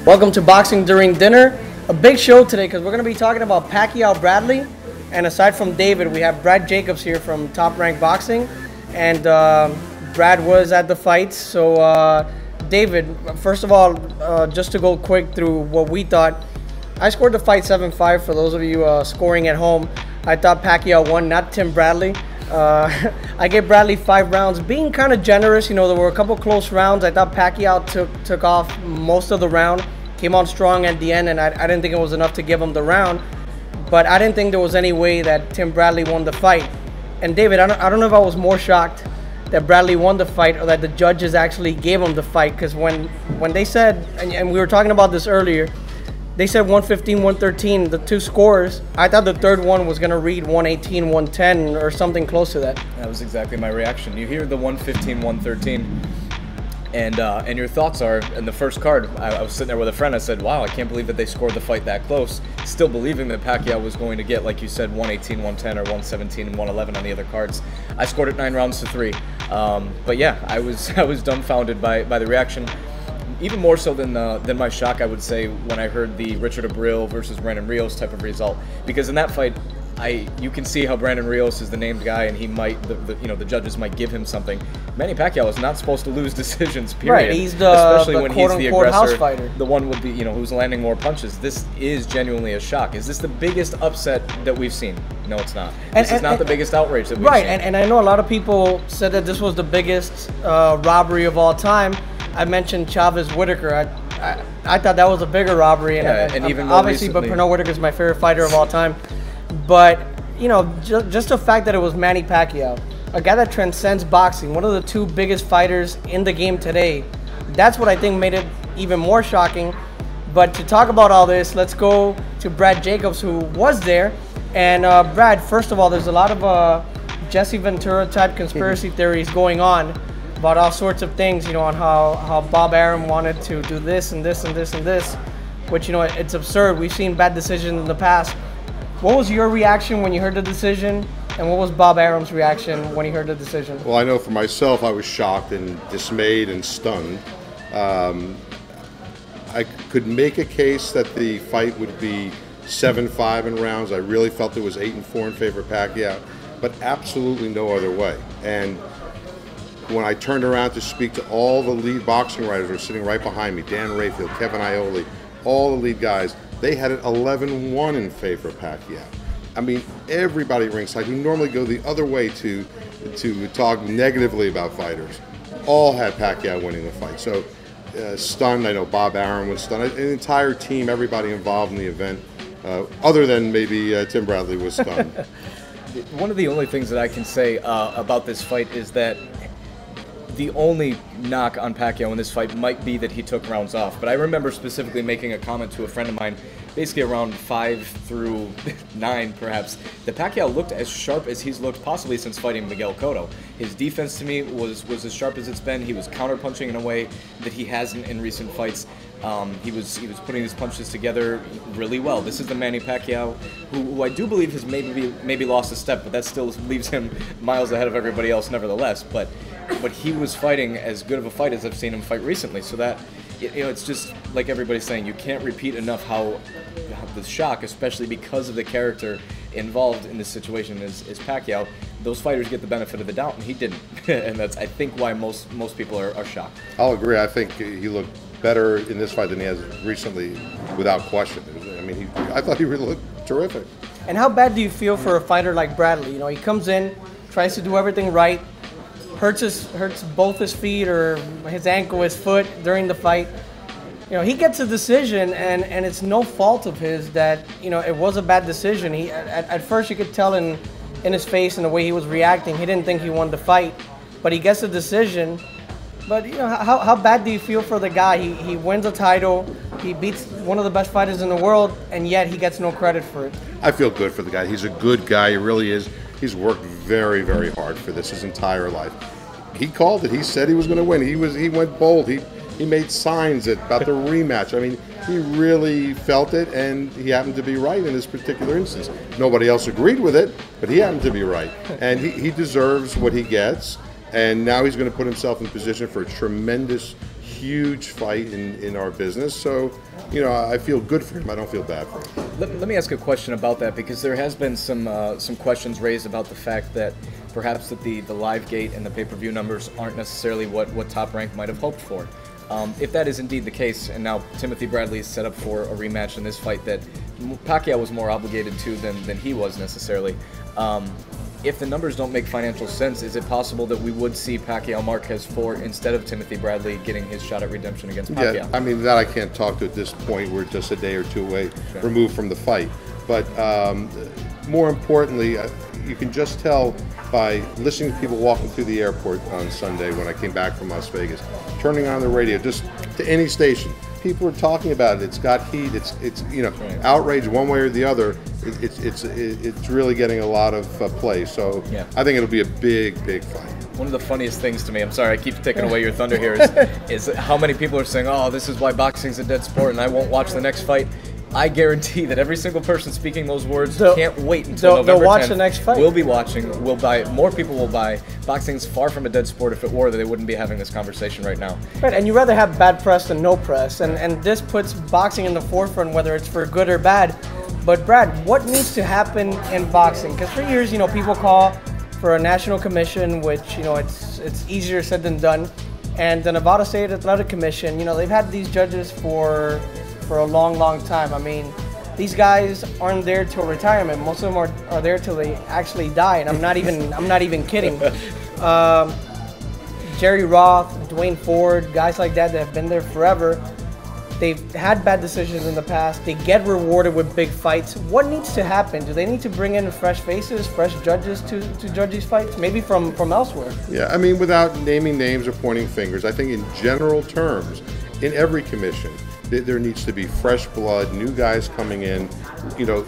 Welcome to Boxing During Dinner. A big show today because we're going to be talking about Pacquiao Bradley. And aside from David, we have Brad Jacobs here from Top Rank Boxing. And Brad was at the fights. So David, first of all, just to go quick through what we thought. I scored the fight 7-5 for those of you scoring at home. I thought Pacquiao won, not Tim Bradley. I gave Bradley 5 rounds, being kind of generous. You know, there were a couple close rounds. I thought Pacquiao took off most of the round, came on strong at the end, and I didn't think it was enough to give him the round. But I didn't think there was any way that Tim Bradley won the fight. And David, I don't know if I was more shocked that Bradley won the fight or that the judges actually gave him the fight, because when they said, and we were talking about this earlier, they said 115, 113, the two scores. I thought the third one was going to read 118, 110 or something close to that. That was exactly my reaction. You hear the 115, 113, and your thoughts are, in the first card, I was sitting there with a friend, I said, wow, I can't believe that they scored the fight that close. Still believing that Pacquiao was going to get, like you said, 118, 110 or 117 and 111 on the other cards. I scored it 9 rounds to 3. But yeah, I was dumbfounded by the reaction. Even more so than my shock, I would say, when I heard the Richard Abril versus Brandon Rios type of result, because in that fight, you can see how Brandon Rios is the named guy, and he might, the judges might give him something. Manny Pacquiao is not supposed to lose decisions, period. Right, he's the especially when he's the aggressor, house fighter, the one with the who's landing more punches. This is genuinely a shock. Is this the biggest upset that we've seen? No, it's not. This is not the biggest outrage that we've seen. Right, and I know a lot of people said that this was the biggest robbery of all time. I mentioned Chavez Whitaker. I thought that was a bigger robbery, and even more obviously, recently. But Pernell Whitaker is my favorite fighter of all time. But just the fact that it was Manny Pacquiao, a guy that transcends boxing, one of the 2 biggest fighters in the game today, that's what I think made it even more shocking. But to talk about all this, let's go to Brad Jacobs, who was there. And Brad, first of all, there's a lot of Jesse Ventura type conspiracy theories going on about all sorts of things, on how Bob Arum wanted to do this and this and this and this, which, it's absurd. We've seen bad decisions in the past. What was your reaction when you heard the decision, and what was Bob Arum's reaction when he heard the decision? Well, I know for myself, I was shocked and dismayed and stunned. I could make a case that the fight would be 7-5 in rounds. I really felt it was 8-4 in favor of Pacquiao, but absolutely no other way. And when I turned around to speak to all the lead boxing writers who were sitting right behind me, Dan Rayfield, Kevin Iole, all the lead guys, they had it 11-1 in favor of Pacquiao. I mean, everybody ringside, who normally go the other way to talk negatively about fighters, all had Pacquiao winning the fight. So stunned. I know Bob Arum was stunned. An entire team, everybody involved in the event, other than maybe Tim Bradley, was stunned. One of the only things that I can say about this fight is that the only knock on Pacquiao in this fight might be that he took rounds off. But I remember specifically making a comment to a friend of mine, basically around 5 through 9 perhaps, that Pacquiao looked as sharp as he's looked possibly since fighting Miguel Cotto. His defense to me was as sharp as it's been. He was counterpunching in a way that he hasn't in recent fights. He was putting his punches together really well. This is the Manny Pacquiao who I do believe has maybe lost a step, but that still leaves him miles ahead of everybody else nevertheless. But he was fighting as good of a fight as I've seen him fight recently. So that, it's just like everybody's saying, you can't repeat enough how the shock, especially because of the character involved in this situation is Pacquiao. Those fighters get the benefit of the doubt, and he didn't. And that's, I think, why most people are shocked. I'll agree. I think he looked better in this fight than he has recently, without question. I mean, I thought he really looked terrific. And how bad do you feel for a fighter like Bradley? He comes in, tries to do everything right, hurts both his feet or his ankle, his foot during the fight. He gets a decision, and it's no fault of his that it was a bad decision. He at first you could tell in his face and the way he was reacting, he didn't think he won the fight, but he gets a decision. But how bad do you feel for the guy? He wins a title, he beats one of the best fighters in the world, and yet he gets no credit for it. I feel good for the guy. He's a good guy. He really is. He's worked very, very hard for this his entire life. He called it. He said he was going to win. He went bold. He made signs about the rematch. I mean, he really felt it, and he happened to be right in this particular instance. Nobody else agreed with it, but he happened to be right. And he deserves what he gets, and now he's going to put himself in position for a tremendous, huge fight in our business. So, you know, I feel good for him. I don't feel bad for him. Let me ask a question about that, because there has been some questions raised about the fact that perhaps that the live gate and the pay-per-view numbers aren't necessarily what Top Rank might have hoped for. If that is indeed the case, and now Timothy Bradley is set up for a rematch in this fight that Pacquiao was more obligated to than he was necessarily, if the numbers don't make financial sense, is it possible that we would see Pacquiao Marquez 4 instead of Timothy Bradley getting his shot at redemption against Pacquiao? Yeah, I mean, that I can't talk to at this point. We're just a day or two away removed from the fight. But more importantly, you can just tell by listening to people walking through the airport on Sunday when I came back from Las Vegas, turning on the radio, just to any station. People are talking about it. It's got heat. It's you know, outrage one way or the other. It's really getting a lot of play. So I think it'll be a big fight. One of the funniest things to me, I'm sorry I keep taking away your thunder here, is how many people are saying, oh, this is why boxing's a dead sport and I won't watch the next fight. I guarantee that every single person speaking those words can't wait until November 10th. They'll watch the next fight. We'll be watching. We'll buy. More people will buy. Boxing's far from a dead sport. If it were, they wouldn't be having this conversation right now. Right, and you rather have bad press than no press, and this puts boxing in the forefront, whether it's for good or bad. But Brad, what needs to happen in boxing? Because for years, you know, people call for a national commission, which, you know, it's easier said than done. And the Nevada State Athletic Commission, you know, they've had these judges for a long time. I mean, these guys aren't there till retirement. Most of them are there till they actually die, and I'm not even kidding. Jerry Roth, Dwayne Ford, guys like that have been there forever. They've had bad decisions in the past. They get rewarded with big fights. What needs to happen? Do they need to bring in fresh faces, fresh judges to judge these fights? Maybe from elsewhere. Yeah, I mean, without naming names or pointing fingers, I think in general terms, in every commission, there needs to be fresh blood, new guys coming in, you know,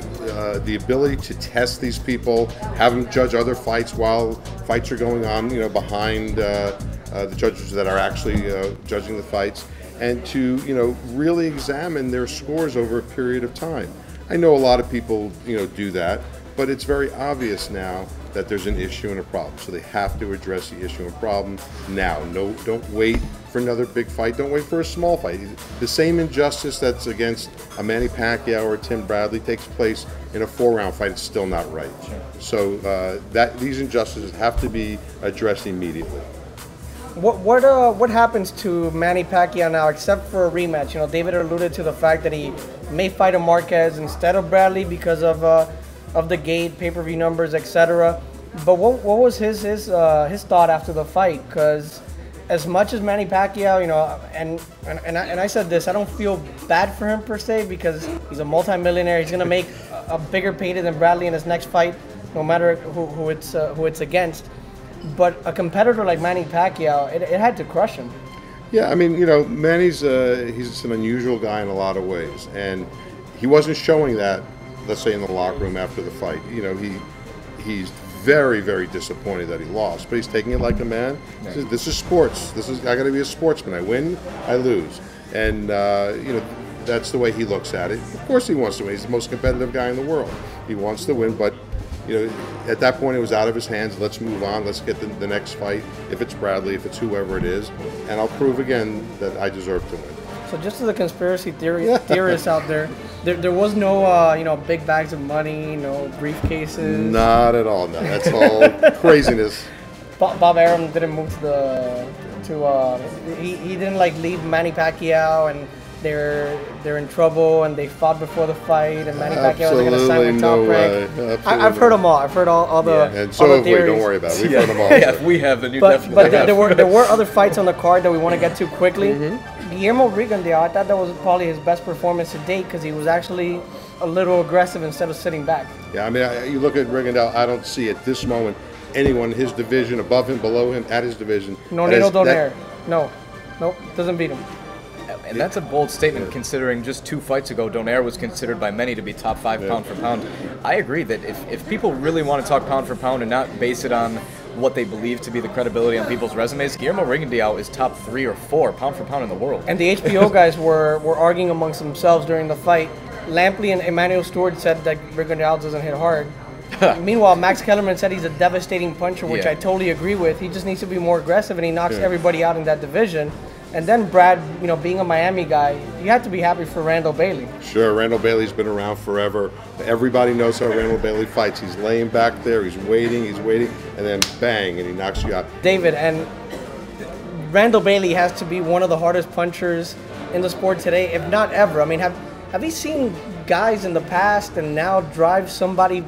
the ability to test these people, have them judge other fights while fights are going on, you know, behind the judges that are actually judging the fights, and to, you know, really examine their scores over a period of time. I know a lot of people, you know, do that, but it's very obvious now that there's an issue and a problem. So they have to address the issue and problem now. No, don't wait for another big fight. Don't wait for a small fight. The same injustice that's against a Manny Pacquiao or Tim Bradley takes place in a 4-round fight. It's still not right. So these injustices have to be addressed immediately. What happens to Manny Pacquiao now, except for a rematch? You know, David alluded to the fact that he may fight a Marquez instead of Bradley because of the gate, pay-per-view numbers, etc. But what was his thought after the fight? Because as much as Manny Pacquiao, you know, and I said this, I don't feel bad for him per se, because he's a multimillionaire. He's gonna make a bigger payday than Bradley in his next fight, no matter who it's against. But a competitor like Manny Pacquiao, it had to crush him. Yeah, I mean, you know, Manny's he's an unusual guy in a lot of ways, and he wasn't showing that, let's say, in the locker room after the fight. You know, he's very disappointed that he lost, but he's taking it like a man. Right. This is sports. I got to be a sportsman. I win, I lose, and you know, that's the way he looks at it. Of course, he wants to win. He's the most competitive guy in the world. He wants to win, but you know, at that point, it was out of his hands. Let's move on. Let's get the next fight. If it's Bradley, if it's whoever it is, and I'll prove again that I deserve to win. So just to the conspiracy theorists out there was no you know, big bags of money, no briefcases. Not at all. No, that's all craziness. Bob Arum didn't move he didn't like leave Manny Pacquiao, and they're in trouble, and they fought before the fight, and Manny Pacquiao wasn't going to sign with Top Rank. I've heard them all. I've heard all the and so have we. Don't worry about it. We've heard them all. Yeah, we have. And you definitely but there were other fights on the card that we want to get to quickly. Guillermo Rigondeaux, I thought that was probably his best performance to date, because he was actually a little aggressive instead of sitting back. Yeah, I mean, you look at Rigondeaux, I don't see at this moment anyone in his division, above him, below him, at his division. Nonito Donaire. Nope, doesn't beat him. And that's a bold statement, considering just 2 fights ago, Donaire was considered by many to be top 5 pound for pound. I agree that if people really want to talk pound for pound and not base it on what they believe to be the credibility on people's resumes, Guillermo Rigondeaux is top 3 or 4 pound for pound in the world. And the HBO guys were arguing amongst themselves during the fight. Lampley and Emmanuel Stewart said that Rigondeaux doesn't hit hard. Meanwhile, Max Kellerman said he's a devastating puncher, which I totally agree with. He just needs to be more aggressive, and he knocks everybody out in that division. And then Brad, you know, being a Miami guy, you have to be happy for Randall Bailey. Sure, Randall Bailey's been around forever. Everybody knows how Randall Bailey fights. He's laying back there, he's waiting, and then bang, and he knocks you out. David, and Randall Bailey has to be one of the hardest punchers in the sport today, if not ever. I mean, have you seen guys in the past and now drive somebody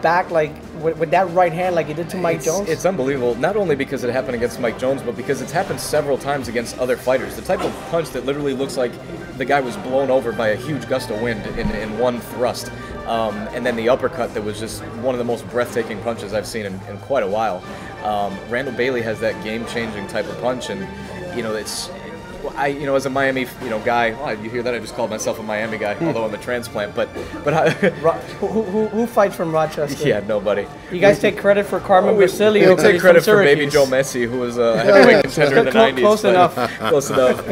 back like with that right hand like he did to Mike Jones? It's unbelievable, not only because it happened against Mike Jones, but because it's happened several times against other fighters. The type of punch that literally looks like the guy was blown over by a huge gust of wind in one thrust. And then the uppercut that was just one of the most breathtaking punches I've seen in quite a while. Randall Bailey has that game-changing type of punch, and you know, as a Miami, guy, you hear that? I just called myself a Miami guy, although I'm a transplant. But who fights from Rochester? Yeah, nobody. You guys take credit for Carmen Basilio. We take credit for Baby Joe Messi, who was a heavyweight contender in the 90s. Close enough. Close enough.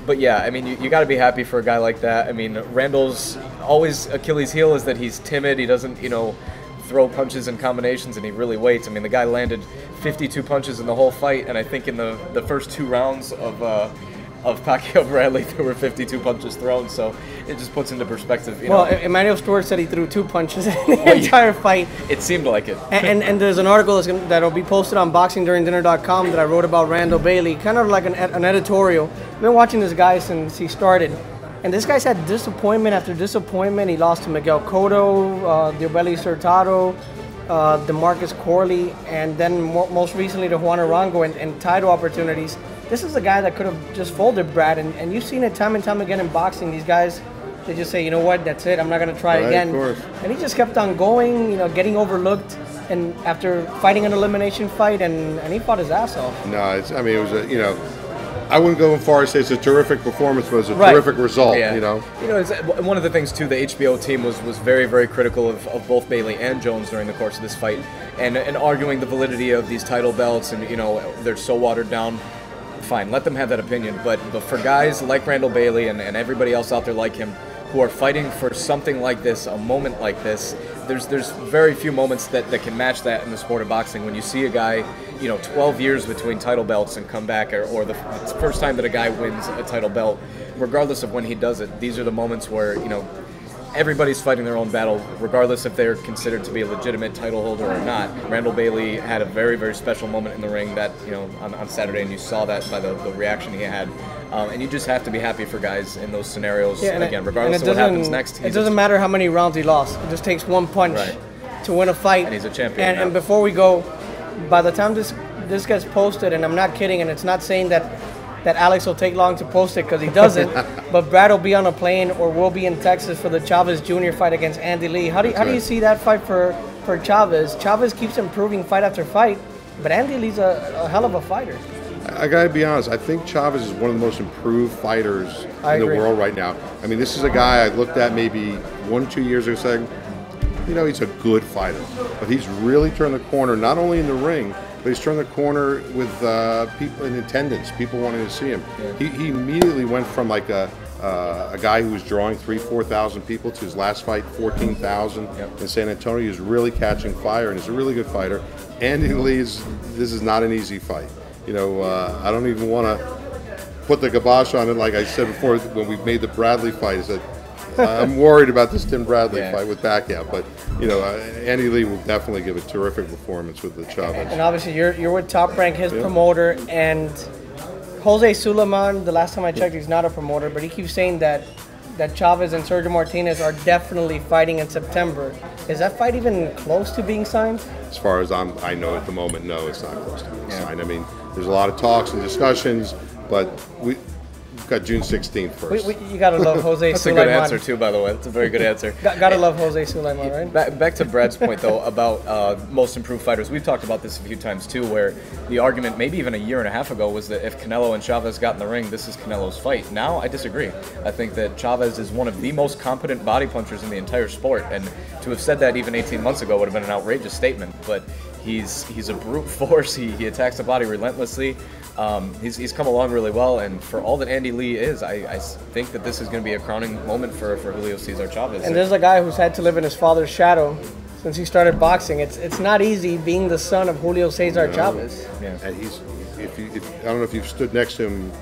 But yeah, I mean, you got to be happy for a guy like that. I mean, Randall's always Achilles' heel is that he's timid. He doesn't, throw punches and combinations, and he really waits. I mean, the guy landed 52 punches in the whole fight, and I think in the first 2 rounds of Pacquiao Bradley, there were 52 punches thrown, so it just puts into perspective. Well, Emmanuel Stewart said he threw 2 punches in the entire fight. It seemed like it. And there's an article that'll be posted on boxingduringdinner.com that I wrote about Randall Bailey, kind of like an editorial. I've been watching this guy since he started, and this guy's had disappointment after disappointment. He lost to Miguel Cotto, Dirbeli Hurtado, DeMarcus Corley, and then most recently to Juan Arango and title opportunities. This is a guy that could have just folded Brad, and you've seen it time and time again in boxing. These guys, they just say, you know what, that's it, I'm not going to try again. Of course. And he just kept on going, getting overlooked, and after fighting an elimination fight, and he fought his ass off. No, it was I wouldn't go as far as say it's a terrific performance, but it was a terrific result. Yeah. It's one of the things too. The HBO team was very, very critical of both Bailey and Jones during the course of this fight, and arguing the validity of these title belts, and they're so watered down. Fine, let them have that opinion, but for guys like Randall Bailey and everybody else out there like him who are fighting for something like this, a moment like this, there's very few moments that can match that in the sport of boxing. When you see a guy, 12 years between title belts and come back, or the first time that a guy wins a title belt, regardless of when he does it, these are the moments where, everybody's fighting their own battle, regardless if they're considered to be a legitimate title holder or not. Randall Bailey had a very, very special moment in the ring that, on Saturday, and you saw that by the reaction he had. And you just have to be happy for guys in those scenarios, again, regardless of what happens next. It doesn't matter how many rounds he lost. It just takes one punch to win a fight. And he's a champion. And before we go, by the time this gets posted, and I'm not kidding, and it's not saying that Alex will take long to post it because he doesn't, but Brad will be on a plane or will be in Texas for the Chavez Jr. fight against Andy Lee. How do you see that fight for Chavez? Chavez keeps improving fight after fight, but Andy Lee's a hell of a fighter. I gotta be honest, I think Chavez is one of the most improved fighters in the world right now. I mean, this is a guy I looked at maybe 1-2 years ago saying, he's a good fighter, but he's really turned the corner, not only in the ring, but he's turned the corner with people in attendance, people wanting to see him. Yeah. He immediately went from like a guy who was drawing 3,000-4,000 people to his last fight, 14,000 in San Antonio. He's really catching fire, and he's a really good fighter. Andy Lee this is not an easy fight. I don't even want to put the kibosh on it. Like I said before, when we made the Bradley fight, I said, I'm worried about this Tim Bradley fight with Pacquiao, but Andy Lee will definitely give a terrific performance with the Chavez. And obviously, you're with Top Rank, his promoter, and Jose Suleiman. The last time I checked, he's not a promoter, but he keeps saying that Chavez and Sergio Martinez are definitely fighting in September. Is that fight even close to being signed? As far as I know at the moment, no, it's not close to being signed. I mean, there's a lot of talks and discussions, but we've got June 16th first. You gotta love Jose That's Suleiman. That's a good answer too, by the way. That's a very good answer. Gotta love Jose Suleiman, right? Back to Brad's point though about most improved fighters. We've talked about this a few times too, where the argument maybe even a year and a half ago was that if Canelo and Chavez got in the ring, this is Canelo's fight. Now I disagree. I think that Chavez is one of the most competent body punchers in the entire sport, and to have said that even 18 months ago would have been an outrageous statement. But he's a brute force. He attacks the body relentlessly. He's come along really well, and for all that Andy Lee is, I think that this is going to be a crowning moment for Julio Cesar Chavez. And there's a guy who's had to live in his father's shadow since he started boxing. It's not easy being the son of Julio Cesar Chavez. Yeah. And I don't know if you've stood next to him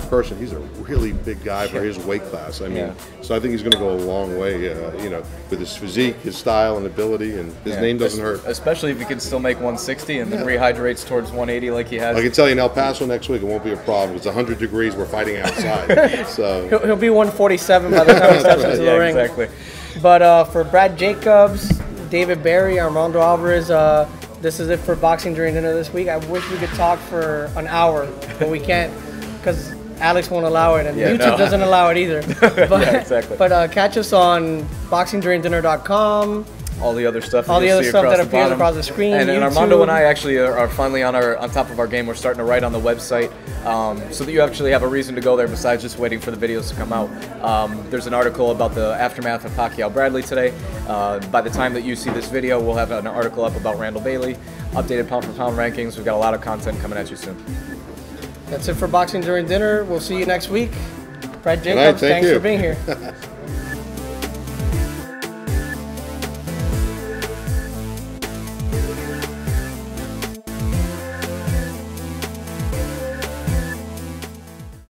person. He's a really big guy for his weight class. I mean, so I think he's going to go a long way, you know, with his physique, his style and ability, and his name doesn't hurt. Especially if he can still make 160 and then rehydrates towards 180 like he has. I can tell you in El Paso next week, it won't be a problem. It's 100 degrees. We're fighting outside. So he'll be 147 by the time he steps into the ring. Exactly. But for Brad Jacobs, David Berry, Armando Alvarez, this is it for Boxing During Dinner this week. I wish we could talk for an hour, but we can't because Alex won't allow it, and YouTube doesn't allow it either. But, exactly. But catch us on boxingduringdinner.com. All the other stuff. All the other stuff that appears across the screen. And Armando and I actually are finally on top of our game. We're starting to write on the website, so that you actually have a reason to go there besides just waiting for the videos to come out. There's an article about the aftermath of Pacquiao Bradley today. By the time that you see this video, we'll have an article up about Randall Bailey, updated pound for pound rankings. We've got a lot of content coming at you soon. That's it for Boxing During Dinner. We'll see you next week. Brad Jacobs, thanks for being here.